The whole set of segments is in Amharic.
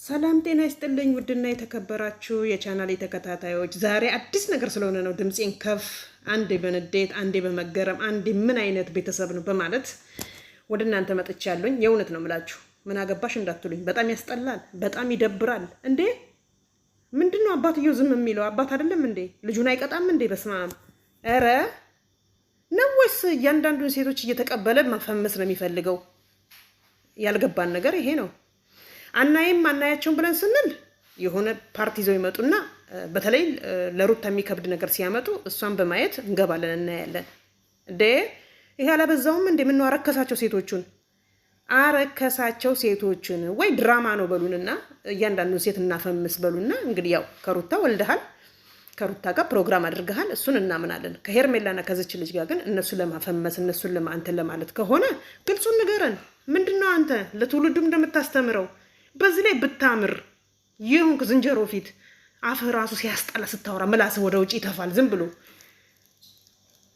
ሰላም ጤና ይስጥልኝ ውድና የተከበራችሁ የቻናሌ ተከታታዮች፣ ዛሬ አዲስ ነገር ስለሆነ ነው ድምጼን ከፍ አንዴ በንዴት አንዴ በመገረም አንዴ ምን አይነት ቤተሰብ ነው በማለት ወደ እናንተ መጥቻለሁኝ። የእውነት ነው የምላችሁ፣ ምን አገባሽ እንዳትሉኝ። በጣም ያስጠላል፣ በጣም ይደብራል። እንዴ ምንድነው አባትየው ዝም የሚለው? አባት አይደለም እንዴ? ልጁን አይቀጣም እንዴ? በስመ አብ! ኧረ ነው ወይስ እያንዳንዱን ሴቶች እየተቀበለ መፈመስ ነው የሚፈልገው? ያልገባን ነገር ይሄ ነው። አናያቸውን ብለን ስንል የሆነ ፓርቲ ይዘው ይመጡና በተለይ ለሩታ የሚከብድ ነገር ሲያመጡ እሷን በማየት እንገባለን እናያለን። እንዴ ይሄ አላበዛውም እንዴ? ምን ነው አረከሳቸው ሴቶቹን ወይ ድራማ ነው በሉንና እያንዳንዱን ሴት እናፈምስ በሉና። እንግዲህ ያው ከሩታ ወልደሃል፣ ከሩታ ጋር ፕሮግራም አድርገሃል፣ እሱን እናምናለን። ከሄርሜላና ከዚች ልጅ ጋር ግን እነሱን ለማፈመስ እነሱን አንተን ለማለት ከሆነ ግልጹን ንገረን። ምንድነው አንተ ለትውልዱም እንደምታስተምረው? በዚህ ላይ ብታምር ይሁን ከዝንጀሮ ፊት አፍህ ራሱ ሲያስጠላ ስታወራ ምላስ ወደ ውጪ ይተፋል ዝም ብሎ።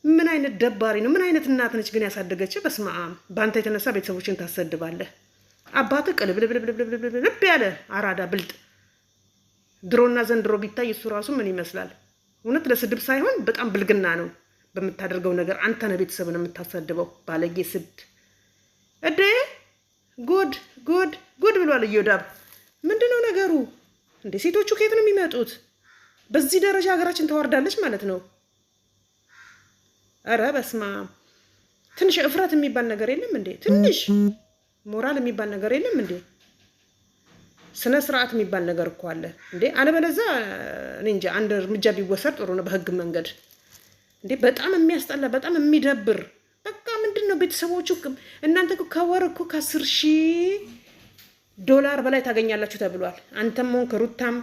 ምን አይነት ደባሪ ነው? ምን አይነት እናት ነች ግን ያሳደገች? በስመ አብ! በአንተ የተነሳ ቤተሰቦችን ታሰድባለህ። አባትህ ቅልብልብልብልብ ያለ አራዳ ብልጥ። ድሮና ዘንድሮ ቢታይ እሱ ራሱ ምን ይመስላል? እውነት ለስድብ ሳይሆን በጣም ብልግና ነው በምታደርገው ነገር። አንተ ነህ ቤተሰብን የምታሰድበው ባለጌ ስድ። እዴ ጉድ ብሏል እዮዳብ። ምንድነው ነገሩ እንዴ? ሴቶቹ ከየት ነው የሚመጡት? በዚህ ደረጃ ሀገራችን ተዋርዳለች ማለት ነው። አረ በስማ ትንሽ እፍረት የሚባል ነገር የለም እንዴ? ትንሽ ሞራል የሚባል ነገር የለም እንዴ? ስነ ስርዓት የሚባል ነገር እኮ አለ እንዴ? አለበለዚያ እኔ እንጃ አንድ እርምጃ ቢወሰድ ጥሩ ነው በህግ መንገድ። እንዴ በጣም የሚያስጠላ በጣም የሚደብር። በቃ ምንድነው ቤተሰቦቹ እናንተ ከወር እኮ $10,000 በላይ ታገኛላችሁ ተብሏል። አንተም ሆንክ ሩታም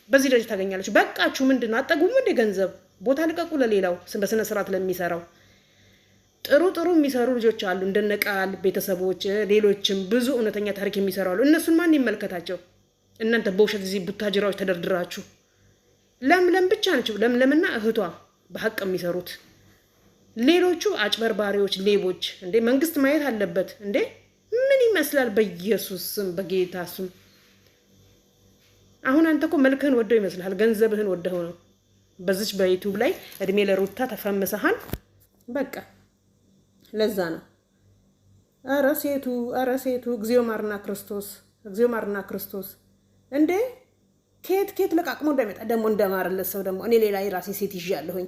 በዚህ ደረጃ ታገኛላችሁ። በቃችሁ። ምንድነው አጠጉም እንደ ገንዘብ ቦታ ልቀቁ። ለሌላው በስነ ስርዓት ለሚሰራው ጥሩ የሚሰሩ ልጆች አሉ፣ እንደነቃል ቤተሰቦች፣ ሌሎችም ብዙ እውነተኛ ታሪክ የሚሰሩ አሉ። እነሱን ማን ይመልከታቸው? እናንተ በውሸት እዚህ ቡታጅራዎች ተደርድራችሁ። ለምለም ብቻ ናቸው ለምለምና እህቷ በሐቅ የሚሰሩት። ሌሎቹ አጭበርባሪዎች፣ ሌቦች። እንዴ መንግስት ማየት አለበት እንዴ! ምን ይመስላል? በኢየሱስ ስም በጌታ ስም። አሁን አንተ እኮ መልክህን ወደው ይመስልሃል፣ ገንዘብህን ወደው ነው። በዚች በዩቲዩብ ላይ እድሜ ለሩታ ተፈምሰሃል። በቃ ለዛ ነው። አረ ሴቱ እግዚኦ ማርና ክርስቶስ። እንዴ ኬት ለቃቅሞ እንደመጣ ደግሞ እንደማረለት ሰው ደግሞ እኔ ሌላ የራሴ ሴት ይዣለሁኝ።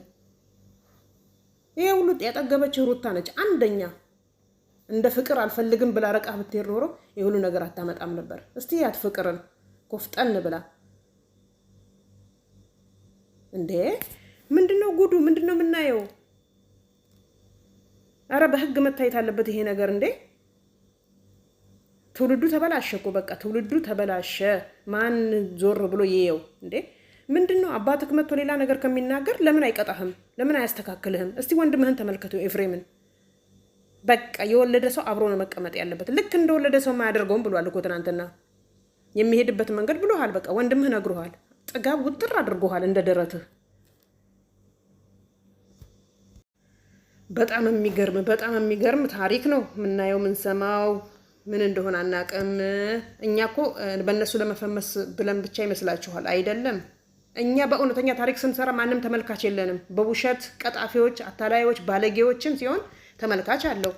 ይሄ ሁሉ ያጠገበችው ሩታ ነች። አንደኛ እንደ ፍቅር አልፈልግም ብላ ረቃ ብትሄድ ኖሮ ይሄ ሁሉ ነገር አታመጣም ነበር። እስቲ ያት ፍቅርን ኮፍጠን ብላ እንዴ ምንድነው ጉዱ? ምንድነው የምናየው? አረ በህግ መታየት አለበት ይሄ ነገር እንዴ! ትውልዱ ተበላሸ እኮ በቃ ትውልዱ ተበላሸ። ማን ዞር ብሎ ይየው እንዴ? ምንድነው አባትክ መጥቶ ሌላ ነገር ከሚናገር ለምን አይቀጣህም? ለምን አያስተካክልህም? እስቲ ወንድምህን ተመልከተው ኤፍሬምን። በቃ የወለደ ሰው አብሮ ነው መቀመጥ ያለበት። ልክ እንደወለደ ሰው ማያደርገውም ብሏል እኮ ትናንትና። የሚሄድበት መንገድ ብሎሃል። በቃ ወንድምህ ነግሮሃል። ጥጋብ ውጥር አድርጎሃል እንደ ደረትህ። በጣም የሚገርም ታሪክ ነው የምናየው የምንሰማው። ምን እንደሆነ አናውቅም። እኛ እኮ በእነሱ ለመፈመስ ብለን ብቻ ይመስላችኋል? አይደለም። እኛ በእውነተኛ ታሪክ ስንሰራ ማንም ተመልካች የለንም። በውሸት ቀጣፊዎች፣ አታላዮች፣ ባለጌዎችን ሲሆን ተመልካች አለው።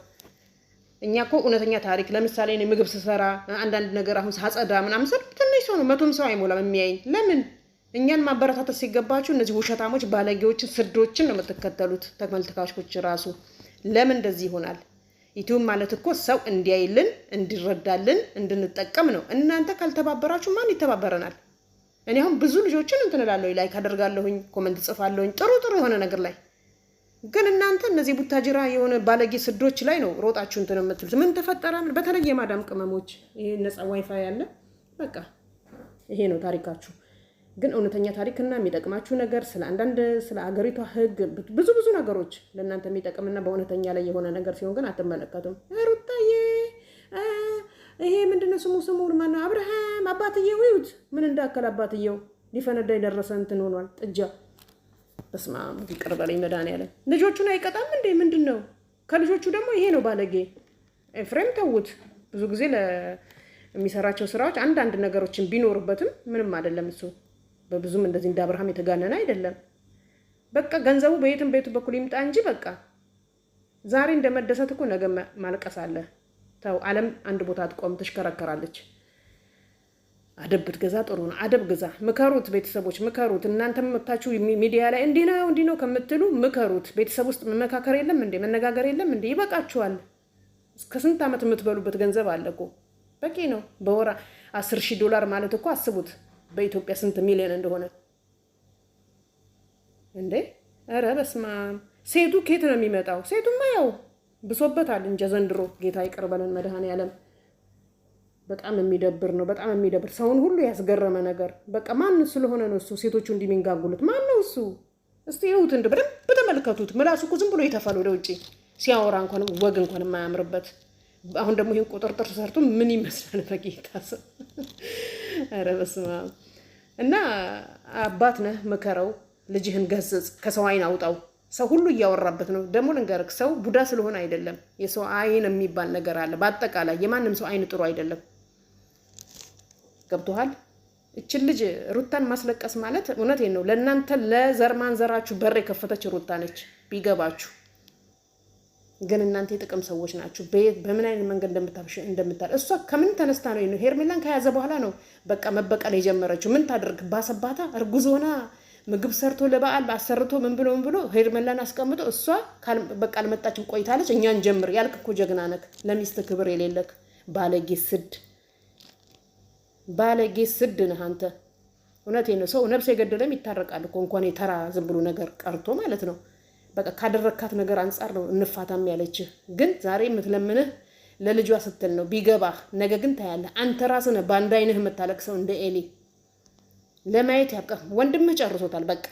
እኛ እኮ እውነተኛ ታሪክ ለምሳሌ እኔ ምግብ ስሰራ አንዳንድ ነገር አሁን ሳጸዳ ምናምን ስል ትንሽ ሰው ነው 100 ሰው አይሞላም የሚያይኝ። ለምን? እኛን ማበረታታት ሲገባችሁ እነዚህ ውሸታሞች፣ ባለጌዎችን፣ ስዶችን ነው የምትከተሉት ተመልካቾች ራሱ። ለምን እንደዚህ ይሆናል? ዩቲዩብ ማለት እኮ ሰው እንዲያይልን፣ እንዲረዳልን፣ እንድንጠቀም ነው። እናንተ ካልተባበራችሁ ማን ይተባበረናል? እኔ አሁን ብዙ ልጆችን እንትን እላለሁ፣ ላይክ አደርጋለሁኝ፣ ኮሜንት ጽፋለሁኝ ጥሩ የሆነ ነገር ላይ። ግን እናንተ እነዚህ ቡታጅራ የሆነ ባለጌ ስዶች ላይ ነው ሮጣችሁ እንትን የምትሉት። ምን ተፈጠረ? በተለይ የማዳም ቅመሞች ይሄ ነፃ ዋይፋይ ያለ በቃ ይሄ ነው ታሪካችሁ። ግን እውነተኛ ታሪክና የሚጠቅማችሁ ነገር ስለ አገሪቷ ህግ ብዙ ነገሮች ለእናንተ የሚጠቅምና በእውነተኛ ላይ የሆነ ነገር ሲሆን ግን አትመለከቱም። ሩታዬ ይሄ ምንድነው ስሙ ማነው? አብርሃም አባትየው ይሁት ምን እንዳከለ አባትየው ሊፈነዳ የደረሰ እንትን ሆኗል ጥጃ። በስመ አብ ይቅር በለኝ መድኃኒዓለም። ልጆቹን አይቀጣም እንዴ? ምንድነው? ከልጆቹ ደግሞ ይሄ ነው ባለጌ ኤፍሬም። ተውት። ብዙ ጊዜ የሚሰራቸው ስራዎች አንዳንድ ነገሮችን ቢኖርበትም ምንም አይደለም። እሱ በብዙም እንደዚህ እንደ አብርሃም የተጋነነ አይደለም። በቃ ገንዘቡ በየትም ቤቱ በኩል ይምጣ እንጂ በቃ ዛሬ እንደመደሰት እኮ ነገ ማልቀስ አለ። ተው፣ ዓለም አንድ ቦታ አትቆም፣ ትሽከረከራለች። አደብ ብትገዛ ጥሩ ነው። አደብ ግዛ። ምከሩት፣ ቤተሰቦች ምከሩት። እናንተም መጥታችሁ ሚዲያ ላይ እንዲህ ነው ከምትሉ ምከሩት። ቤተሰብ ውስጥ መመካከር የለም እንዴ? መነጋገር የለም እንዴ? ይበቃችኋል። እስከ ስንት ዓመት የምትበሉበት ገንዘብ አለ እኮ፣ በቂ ነው። በወር $10,000 ማለት እኮ አስቡት በኢትዮጵያ ስንት ሚሊዮን እንደሆነ እንዴ! ኧረ በስመ አብ። ሴቱ ከየት ነው የሚመጣው? ሴቱማ ያው ብሶበታል እንጂ ዘንድሮ ጌታ ይቅር በለን መድኃኔዓለም። በጣም የሚደብር ነው። በጣም የሚደብር ሰውን ሁሉ ያስገረመ ነገር። በቃ ማን ስለሆነ ነው እሱ ሴቶቹ እንዲሚንጋጉሉት? ማን ነው እሱ? እስቲ ይሁት እንደ በደንብ ተመልከቱት። ምላሱ እኮ ዝም ብሎ ይተፋል ወደ ውጪ ሲያወራ እንኳን ወግ እንኳን የማያምርበት። አሁን ደግሞ ይሄን ቁጥርጥር ሰርቶ ምን ይመስላል በጌታ ሰው። ኧረ በስመ አብ። እና አባት ነህ ምከረው፣ ልጅህን ገስጽ፣ ከሰው አይን አውጣው። ሰው ሁሉ እያወራበት ነው። ደግሞ ልንገርክ፣ ሰው ቡዳ ስለሆነ አይደለም። የሰው አይን የሚባል ነገር አለ። በአጠቃላይ የማንም ሰው አይን ጥሩ አይደለም። ገብቶሃል? እችን ልጅ ሩታን ማስለቀስ ማለት እውነቴን ነው፣ ለእናንተ ለዘር ማንዘራችሁ በር የከፈተች ሩታ ነች ቢገባችሁ። ግን እናንተ የጥቅም ሰዎች ናችሁ። በምን አይነት መንገድ እንደምታል እሷ ከምን ተነስታ ነው ሄርሜላን ከያዘ በኋላ ነው በቃ መበቀል የጀመረችው። ምን ታደርግ? ባሰባታ እርጉዝ ሆና ምግብ ሰርቶ ለበዓል አሰርቶ ምን ብሎ ሄርሜላን አስቀምጦ እሷ በቃ አልመጣችም ቆይታለች። እኛን ጀምር ያልክ እኮ ጀግና ነክ። ለሚስት ክብር የሌለክ ባለጌ ስድ ነህ አንተ። እውነቴን ነው። ሰው ነፍስ የገደለም ይታረቃል እኮ እንኳን የተራ ዝም ብሎ ነገር ቀርቶ ማለት ነው። በቃ ካደረካት ነገር አንጻር ነው እንፋታም ያለችህ። ግን ዛሬ የምትለምንህ ለልጇ ስትል ነው ቢገባህ። ነገ ግን ታያለህ። አንተ ራስህ ነህ በአንድ አይንህ የምታለቅሰው እንደ ኤሊ። ለማየት ያብቃ። ወንድምህ ጨርሶታል። በቃ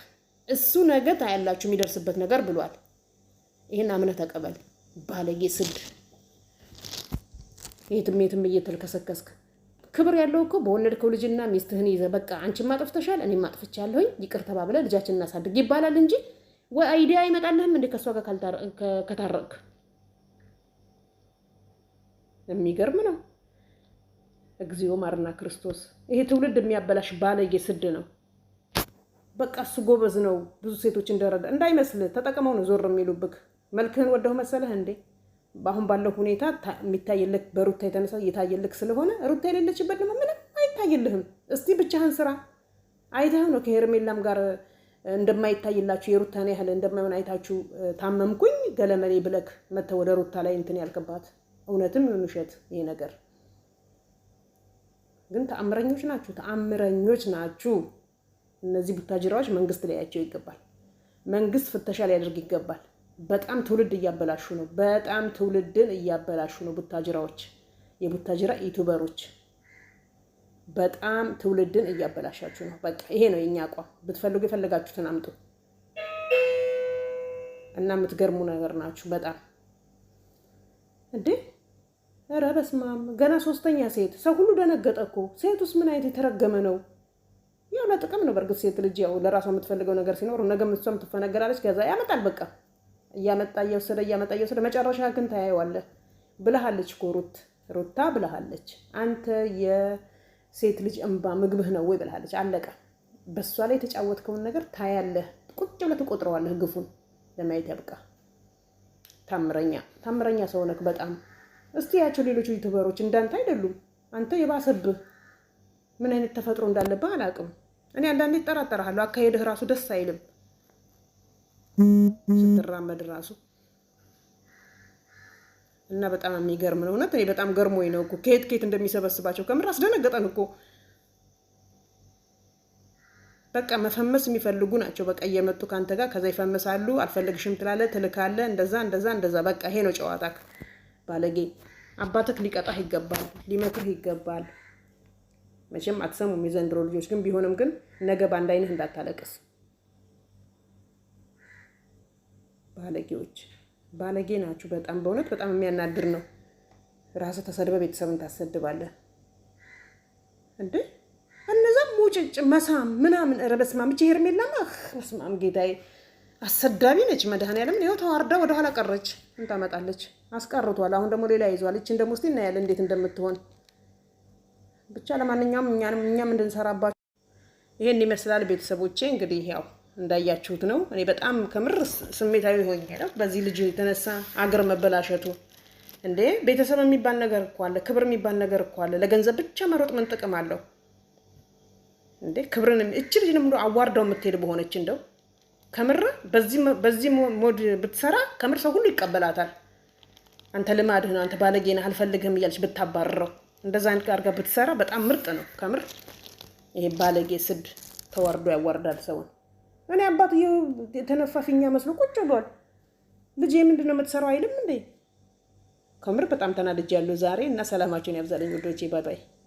እሱ ነገ ታያላችሁ የሚደርስበት ነገር ብሏል። ይሄን አምነህ ተቀበል። ባለጌ ስድ የትም እየተልከሰከስክ ክብር ያለው እኮ በወለድከው ልጅና ሚስትህን ይዘህ በቃ አንቺም አጥፍተሻል እኔም አጥፍቻለሁኝ ይቅር ተባብለህ ልጃችንን እናሳድግ ይባላል እንጂ ወይ አይዲያ አይመጣልህም እንዴ ከሷ ጋር ከታረቅ? የሚገርም ነው። እግዚኦ ማርና ክርስቶስ። ይሄ ትውልድ የሚያበላሽ ባለጌ ስድ ነው። በቃ እሱ ጎበዝ ነው። ብዙ ሴቶች እንደረዳ እንዳይመስልህ ተጠቅመው ነው ዞር የሚሉብክ። መልክህን ወደው መሰለህ እንዴ? በአሁን ባለው ሁኔታ የሚታየልክ በሩታ የተነሳ እየታየልክ ስለሆነ ሩታ የሌለችበት ደግሞ ምንም አይታየልህም። እስቲ ብቻህን ስራ። አይተኸው ነው ከሄርሜላም ጋር እንደማይታይላችሁ የሩታን ያህል እንደማይሆን አይታችሁ ታመምኩኝ ገለመሌ ብለክ መተህ ወደ ሩታ ላይ እንትን ያልክባት። እውነትም ውሸት ይሄ ነገር ግን ተአምረኞች ናችሁ። እነዚህ ቡታጅራዎች መንግስት ሊያያቸው ይገባል። መንግስት ፍተሻ ሊያደርግ ይገባል። በጣም ትውልድ እያበላሹ ነው። በጣም ትውልድን እያበላሹ ነው ቡታጅራዎች፣ የቡታጅራ ዩቲዩበሮች በጣም ትውልድን እያበላሻችሁ ነው። በቃ ይሄ ነው የኛ አቋም። ብትፈልጉ የፈለጋችሁትን አምጡ እና የምትገርሙ ነገር ናችሁ በጣም እንዴ! ኧረ በስመ አብ። ገና 3ኛ ሴት። ሰው ሁሉ ደነገጠ እኮ። ሴቱስ ምን አይነት የተረገመ ነው? ያው ለጥቅም ነው። በእርግጥ ሴት ልጅ ያው ለራሷ የምትፈልገው ነገር ሲኖር ነገ እሷም ትፈነገራለች። ከዛ ያመጣል። በቃ እያመጣ እየወሰደ መጨረሻ ግን ታያየዋለህ። ብለሃለች እኮ ሩታ ብለሃለች። አንተ የሴት ልጅ እንባ ምግብህ ነው ወይ ብለሃለች። አለቀ። በሷ ላይ የተጫወትከውን ነገር ታያለህ። ቁጭ ብለህ ትቆጥረዋለህ። ግፉን ለማየት ያብቃ። ታምረኛ ሰው ነህ በጣም። እስቲ ያቸው ሌሎች ዩቲዩበሮች እንዳንተ አይደሉም። አንተ የባሰብህ ምን አይነት ተፈጥሮ እንዳለብህ አላውቅም። እኔ አንዳንዴ እጠራጠርሃለሁ። አካሄድህ ራሱ ደስ አይልም ስትራመድ ራሱ እና በጣም የሚገርም ነው። እውነት እኔ በጣም ገርሞኝ ነው እኮ ከየት እንደሚሰበስባቸው ከምር አስደነገጠን እኮ። በቃ መፈመስ የሚፈልጉ ናቸው። በቃ እየመጡ ካንተ ጋር ከዛ ይፈመሳሉ። አልፈልግሽም ትላለህ፣ ትልካለህ። እንደዛ በቃ ይሄ ነው ጨዋታክ። ባለጌ አባትክ ሊቀጣህ ይገባል፣ ሊመክርህ ይገባል። መቼም አትሰሙም የዘንድሮ ልጆች። ግን ቢሆንም ግን ነገ ባንድ አይንህ እንዳታለቅስ። ባለጌ ናችሁ በጣም በእውነት በጣም የሚያናድር ነው። ራስህ ተሰድበህ ቤተሰብን ታሰድባለህ እንዴ! እነዛም ሙጭጭ መሳም ምናምን። ኧረ በስመ አብ። ሄርሜላማ በስመ አብ ጌታዬ አሰዳቢ ነች። መድኃኒዓለም ይኸው ተዋርዳ ወደኋላ ቀረች። ምን ታመጣለች? አስቀርቷል። አሁን ደግሞ ሌላ ይዟል። ይችን ደግሞ እስቲ እናያለን እንዴት እንደምትሆን። ብቻ ለማንኛውም እኛም እንድንሰራባችሁ ይሄን ይመስላል ቤተሰቦቼ። እንግዲህ ያው እንዳያችሁት ነው። እኔ በጣም ከምር ስሜታዊ ሆኜ ነው በዚህ ልጅ የተነሳ አገር መበላሸቱ። እንዴ ቤተሰብ የሚባል ነገር እኮ አለ፣ ክብር የሚባል ነገር እኮ አለ። ለገንዘብ ብቻ መሮጥ ምን ጥቅም አለው እንዴ? ክብርን እቺ ልጅ ነው አዋርዳው የምትሄድ በሆነች እንደው ከምር በዚህ ሞድ ብትሰራ ከምር ሰው ሁሉ ይቀበላታል። አንተ ልማድህ ነው፣ አንተ ባለጌ ነህ፣ አልፈልግህም እያለች ብታባርረው እንደዛ አይነት አድርጋ ብትሰራ በጣም ምርጥ ነው ከምር። ይሄ ባለጌ ስድ ተዋርዶ ያዋርዳል ሰውን። እኔ አባትየው የተነፋፊኛ መስሎ ቁጭ ብሏል። ልጄ ምንድን ነው የምትሰራው አይልም እንዴ? ከምር በጣም ተናድጃለሁ ዛሬ እና ሰላማችሁን ያብዛልኝ ውዶቼ። ባይ ባይ።